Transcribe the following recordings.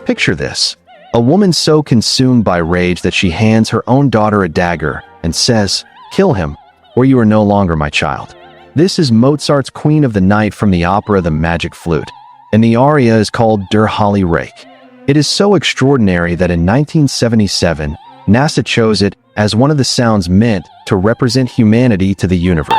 Picture this. A woman so consumed by rage that she hands her own daughter a dagger and says, "Kill him, or you are no longer my child." This is Mozart's Queen of the Night from the opera The Magic Flute, and the aria is called Der Holy Reich. It is so extraordinary that in 1977, NASA chose it as one of the sounds meant to represent humanity to the universe.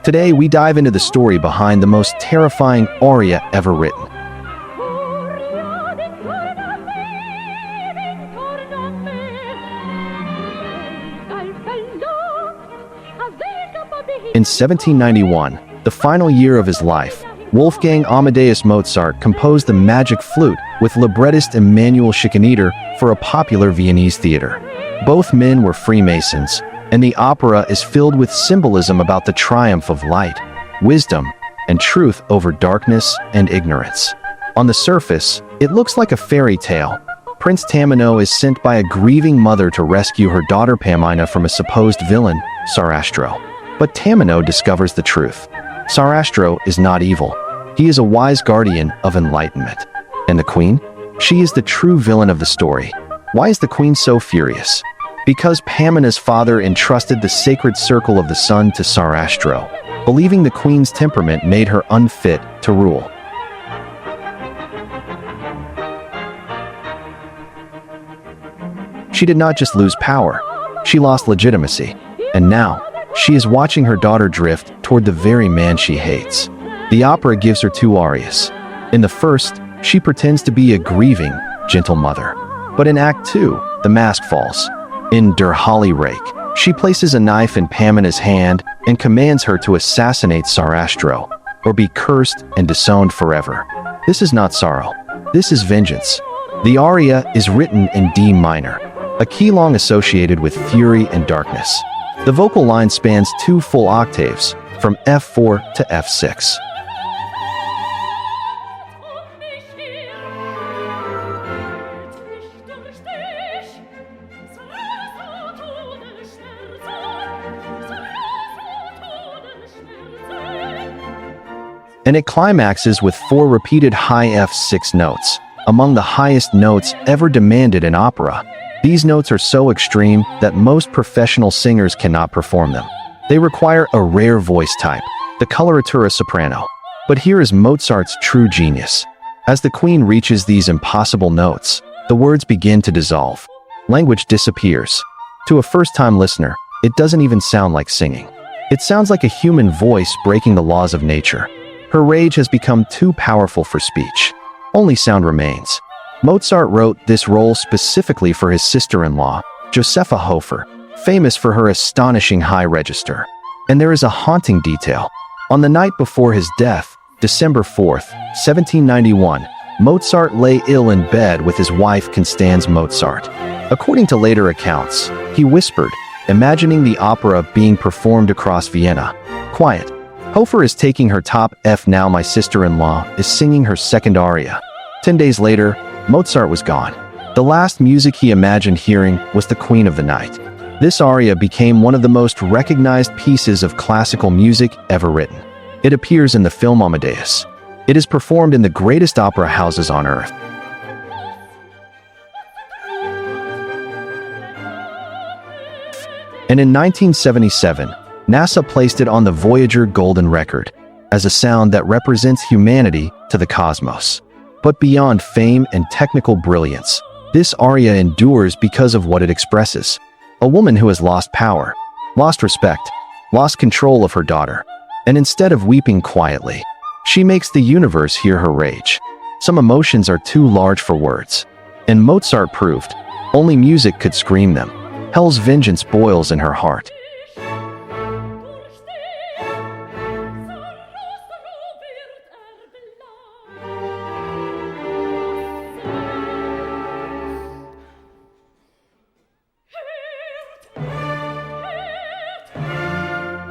Today, we dive into the story behind the most terrifying aria ever written. In 1791, the final year of his life, Wolfgang Amadeus Mozart composed the Magic Flute with librettist Emanuel Schikaneder for a popular Viennese theater. Both men were Freemasons, and the opera is filled with symbolism about the triumph of light, wisdom, and truth over darkness and ignorance. On the surface, it looks like a fairy tale. Prince Tamino is sent by a grieving mother to rescue her daughter Pamina from a supposed villain, Sarastro. But Tamino discovers the truth. Sarastro is not evil. He is a wise guardian of enlightenment. And the queen? She is the true villain of the story. Why is the queen so furious? Because Pamina's father entrusted the sacred circle of the sun to Sarastro, believing the queen's temperament made her unfit to rule. She did not just lose power, she lost legitimacy, and now, she is watching her daughter drift toward the very man she hates. The opera gives her two arias. In the first, she pretends to be a grieving, gentle mother. But in Act 2, the mask falls. In Der Holy Reich, she places a knife in Pamina's hand and commands her to assassinate Sarastro, or be cursed and disowned forever. This is not sorrow. This is vengeance. The aria is written in D minor, a key long associated with fury and darkness. The vocal line spans 2 full octaves, from F4 to F6. And it climaxes with 4 repeated high F6 notes, among the highest notes ever demanded in opera. These notes are so extreme that most professional singers cannot perform them. They require a rare voice type, the Coloratura soprano. But here is Mozart's true genius. As the queen reaches these impossible notes, the words begin to dissolve. Language disappears. To a first-time listener, it doesn't even sound like singing. It sounds like a human voice breaking the laws of nature. Her rage has become too powerful for speech. Only sound remains. Mozart wrote this role specifically for his sister-in-law, Josepha Hofer, famous for her astonishing high register. And there is a haunting detail. On the night before his death, December 4th, 1791, Mozart lay ill in bed with his wife Constanze Mozart. According to later accounts, he whispered, imagining the opera being performed across Vienna. Quiet. Hofer is taking her top F. Now my sister-in-law is singing her second aria. 10 days later, Mozart was gone. The last music he imagined hearing was the Queen of the Night. This aria became one of the most recognized pieces of classical music ever written. It appears in the film Amadeus. It is performed in the greatest opera houses on earth. And in 1977, NASA placed it on the Voyager Golden Record as a sound that represents humanity to the cosmos. But beyond fame and technical brilliance, this aria endures because of what it expresses. A woman who has lost power, lost respect, lost control of her daughter, and instead of weeping quietly, she makes the universe hear her rage. Some emotions are too large for words, and Mozart proved only music could scream them. Hell's vengeance boils in her heart.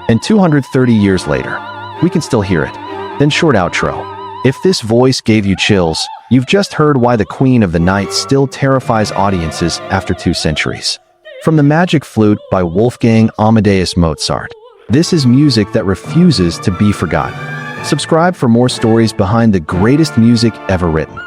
And 230 years later, we can still hear it. Then short outro. If this voice gave you chills, you've just heard why the Queen of the Night still terrifies audiences after 2 centuries. From the Magic Flute by Wolfgang Amadeus Mozart. This is music that refuses to be forgotten. Subscribe for more stories behind the greatest music ever written.